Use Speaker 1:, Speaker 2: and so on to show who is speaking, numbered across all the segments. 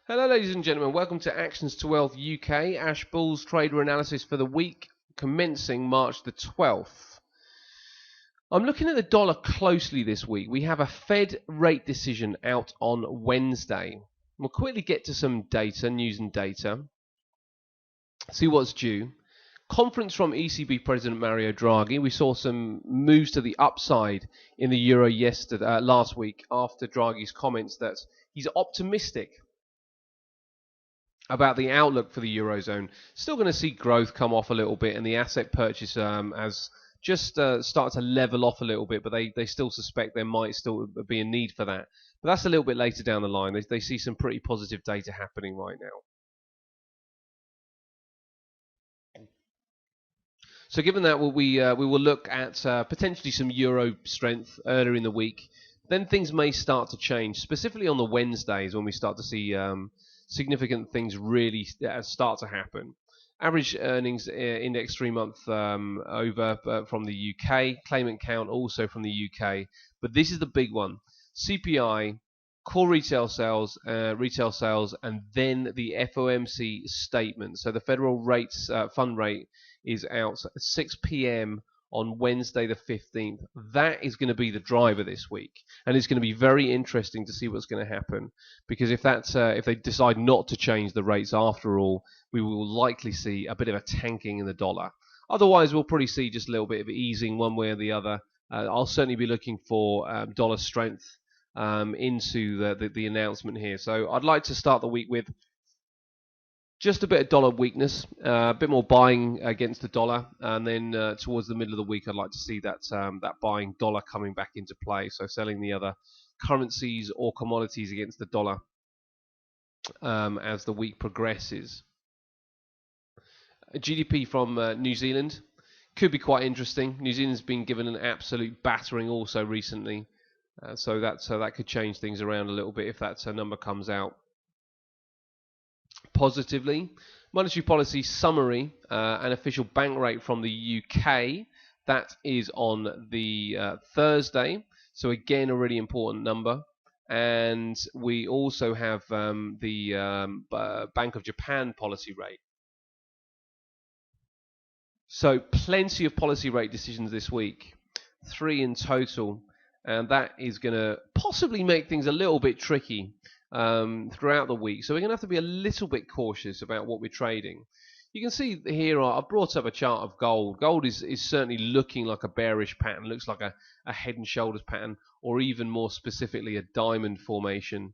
Speaker 1: Hello ladies and gentlemen, welcome to Actions to Wealth UK, Ash Bulls trader analysis for the week commencing March the 12th. I'm looking at the dollar closely this week. We have a Fed rate decision out on Wednesday. We'll quickly get to some data, news and data, see what's due. Conference from ECB President Mario Draghi. We saw some moves to the upside in the euro last week after Draghi's comments that he's optimistic about the outlook for the Eurozone. Still going to see growth come off a little bit, and the asset purchase has just started to level off a little bit, but they still suspect there might still be a need for that. But that's a little bit later down the line. They see some pretty positive data happening right now. So given that, we will look at potentially some euro strength earlier in the week. Then things may start to change, specifically on the Wednesdays when we start to see significant things really start to happen. Average earnings index 3-month over from the UK, claimant count also from the UK, but this is the big one: CPI, core retail sales, and then the FOMC statement. So the federal rates fund rate is out at 6 p.m. on Wednesday the 15th. That is going to be the driver this week, and it's going to be very interesting to see what's going to happen, because if they decide not to change the rates after all, we will likely see a bit of a tanking in the dollar. Otherwise, we'll probably see just a little bit of easing one way or the other. I'll certainly be looking for dollar strength into the announcement here. So I'd like to start the week with just a bit of dollar weakness, a bit more buying against the dollar, and then towards the middle of the week, I'd like to see that buying dollar coming back into play. So selling the other currencies or commodities against the dollar as the week progresses. GDP from New Zealand could be quite interesting. New Zealand's been given an absolute battering also recently, so that could change things around a little bit if that number comes out positively. Monetary policy summary and official bank rate from the UK. That is on the Thursday. So again, a really important number. And we also have the Bank of Japan policy rate. So plenty of policy rate decisions this week, 3 in total. And that is going to possibly make things a little bit tricky throughout the week. So we're going to have to be a little bit cautious about what we're trading. You can see here I've brought up a chart of gold. Gold is certainly looking like a bearish pattern, looks like a head and shoulders pattern, or even more specifically a diamond formation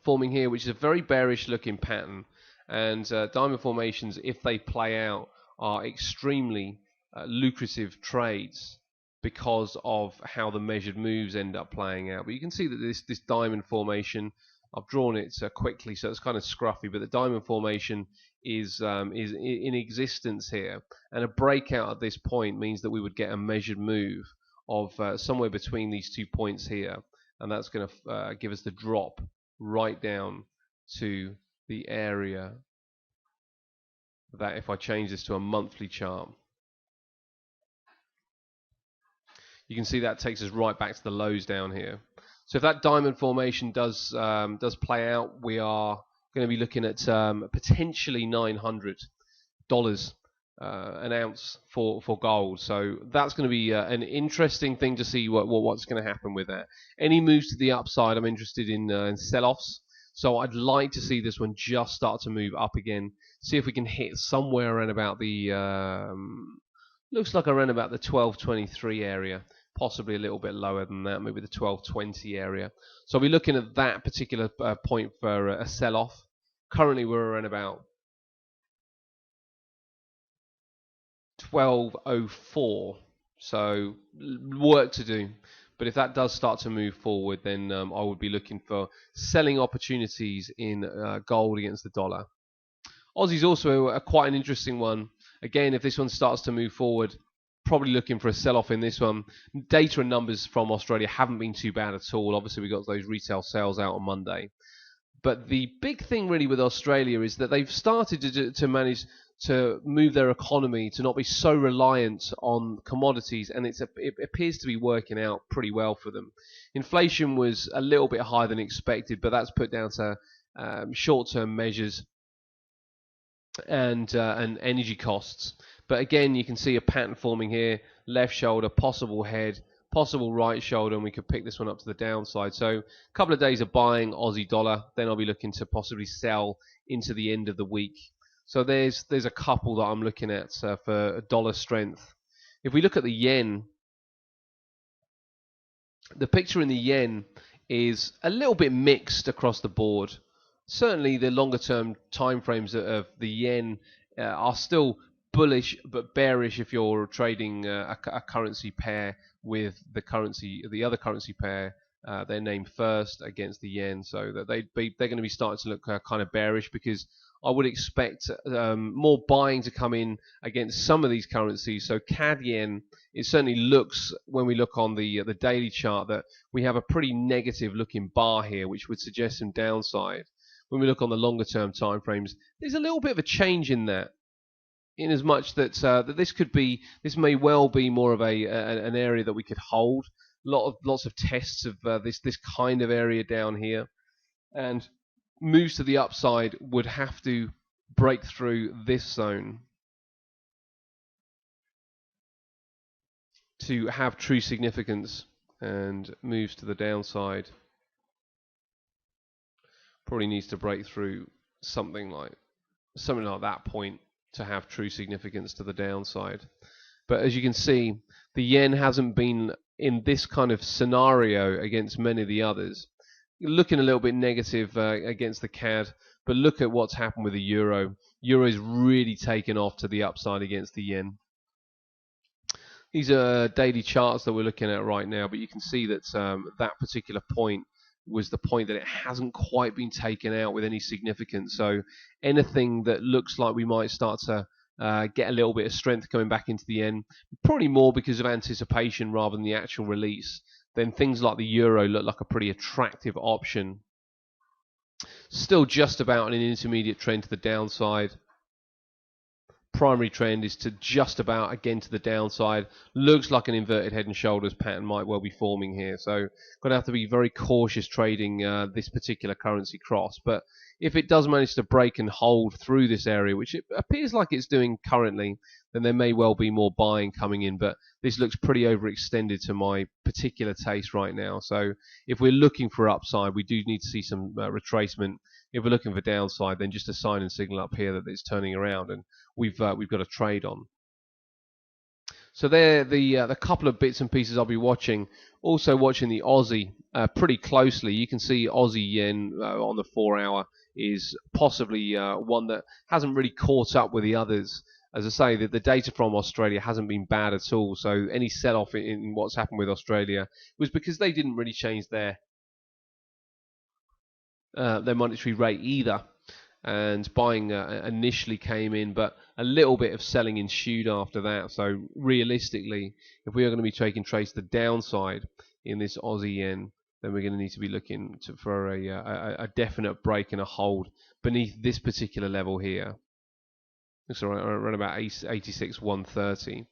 Speaker 1: forming here, which is a very bearish looking pattern. And diamond formations, if they play out, are extremely lucrative trades because of how the measured moves end up playing out. But you can see that this diamond formation, I've drawn it quickly, so it's kind of scruffy, but the diamond formation is in existence here, and a breakout at this point means that we would get a measured move of somewhere between these 2 points here, and that's going to give us the drop right down to the area that, if I change this to a monthly chart, you can see that takes us right back to the lows down here. So if that diamond formation does play out, we are going to be looking at potentially $900 an ounce for gold. So that's going to be an interesting thing to see what's going to happen with that. Any moves to the upside, I'm interested in sell-offs. So I'd like to see this one just start to move up again. See if we can hit somewhere around about the looks like around about the 1223 area. Possibly a little bit lower than that, maybe the 1220 area. So I'll be looking at that particular point for a sell-off. Currently we're around about 1204, so work to do. But if that does start to move forward, then I would be looking for selling opportunities in gold against the dollar. Aussie's also quite an interesting one. Again, if this one starts to move forward, probably looking for a sell-off in this one. Data and numbers from Australia haven't been too bad at all. Obviously, we got those retail sales out on Monday. But the big thing really with Australia is that they've started to manage to move their economy to not be so reliant on commodities, and it appears to be working out pretty well for them. Inflation was a little bit higher than expected, but that's put down to short-term measures and energy costs. But again, you can see a pattern forming here: left shoulder, possible head, possible right shoulder, and we could pick this one up to the downside. So a couple of days of buying Aussie dollar, then I'll be looking to possibly sell into the end of the week. So there's a couple that I'm looking at for dollar strength. If we look at the yen, the picture in the yen is a little bit mixed across the board. Certainly the longer term timeframes of the yen are still bullish but bearish if you're trading a currency pair with the other currency pair, they're named first against the yen, so that they're going to be starting to look kind of bearish, because I would expect more buying to come in against some of these currencies. So CAD yen, it certainly looks, when we look on the daily chart, that we have a pretty negative looking bar here, which would suggest some downside. When we look on the longer term time frames, there's a little bit of a change in that, in as much that this may well be more of an area that we could hold. Lots of tests of this kind of area down here, and moves to the upside would have to break through this zone to have true significance, and moves to the downside probably needs to break through something like that point to have true significance to the downside. But as you can see, the yen hasn't been in this kind of scenario against many of the others. You're looking a little bit negative against the CAD, but look at what's happened with the euro. Euro's really taken off to the upside against the yen. These are daily charts that we're looking at right now, but you can see that that particular point was the point that it hasn't quite been taken out with any significance. So anything that looks like we might start to get a little bit of strength coming back into the yen, probably more because of anticipation rather than the actual release, then things like the euro look like a pretty attractive option. Still just about an intermediate trend to the downside. Primary trend is to just about again to the downside. Looks like an inverted head and shoulders pattern might well be forming here, so going to have to be very cautious trading this particular currency cross. But if it does manage to break and hold through this area, which it appears like it's doing currently, then there may well be more buying coming in. But this looks pretty overextended to my particular taste right now. So if we're looking for upside, we do need to see some retracement. If we're looking for downside, then just a sign and signal up here that it's turning around, and we've got a trade on. So there, the couple of bits and pieces I'll be watching. Also watching the Aussie pretty closely. You can see Aussie yen on the 4 hour is possibly one that hasn't really caught up with the others. As I say, the data from Australia hasn't been bad at all. So any sell-off in what's happened with Australia was because they didn't really change their monetary rate either, and buying initially came in, but a little bit of selling ensued after that. So realistically, if we are going to be taking trades to the downside in this Aussie yen, then we're going to need to be looking for a definite break and a hold beneath this particular level here. Looks around about 86.130.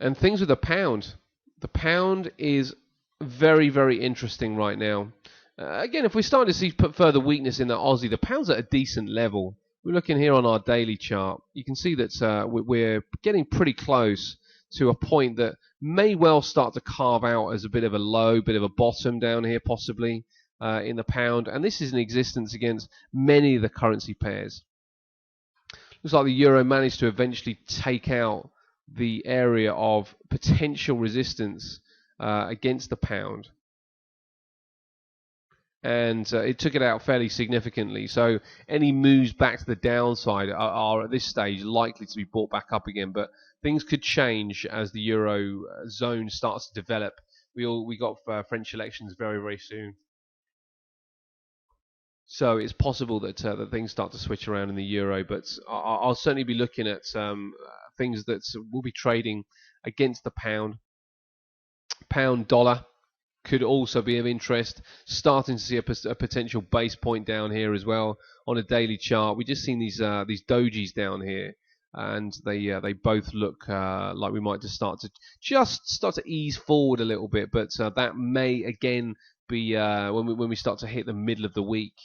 Speaker 1: And things with the pound. The pound is very, very interesting right now. Again, if we're starting to see further weakness in the Aussie, the pound's at a decent level. We're looking here on our daily chart. You can see that we're getting pretty close to a point that may well start to carve out as a bit of a low, bit of a bottom down here possibly in the pound. And this is in existence against many of the currency pairs. Looks like the euro managed to eventually take out the area of potential resistance against the pound. And it took it out fairly significantly. So any moves back to the downside are at this stage likely to be brought back up again. But things could change as the euro zone starts to develop. We got French elections very, very soon. So it's possible that that things start to switch around in the euro. But I'll certainly be looking at things that will be trading against the pound. Pound dollar could also be of interest. Starting to see a potential base point down here as well on a daily chart. We just seen these dojis down here, and they both look like we might just start to ease forward a little bit. But that may again be when we start to hit the middle of the week,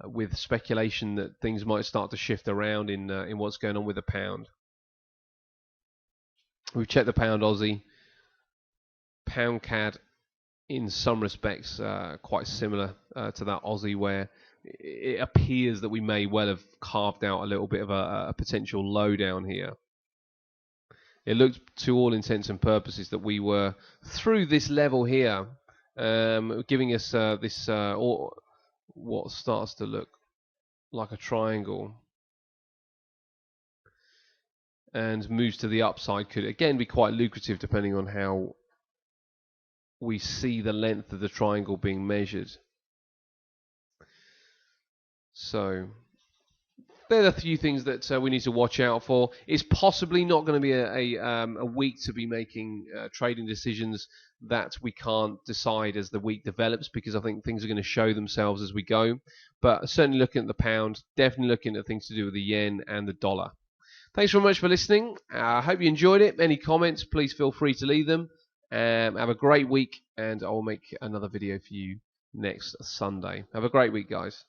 Speaker 1: with speculation that things might start to shift around in what's going on with the pound. We've checked the pound Aussie, pound CAD. In some respects, quite similar to that Aussie, where it appears that we may well have carved out a little bit of a potential low down here. It looked, to all intents and purposes, that we were through this level here, giving us this what starts to look like a triangle, and moves to the upside could again be quite lucrative depending on how we see the length of the triangle being measured. So there are a few things that we need to watch out for. It's possibly not going to be a week to be making trading decisions that we can't decide as the week develops, because I think things are going to show themselves as we go. But certainly looking at the pound, definitely looking at things to do with the yen and the dollar. Thanks very much for listening. I hope you enjoyed it. Any comments, please feel free to leave them. Have a great week, and I will make another video for you next Sunday. Have a great week, guys.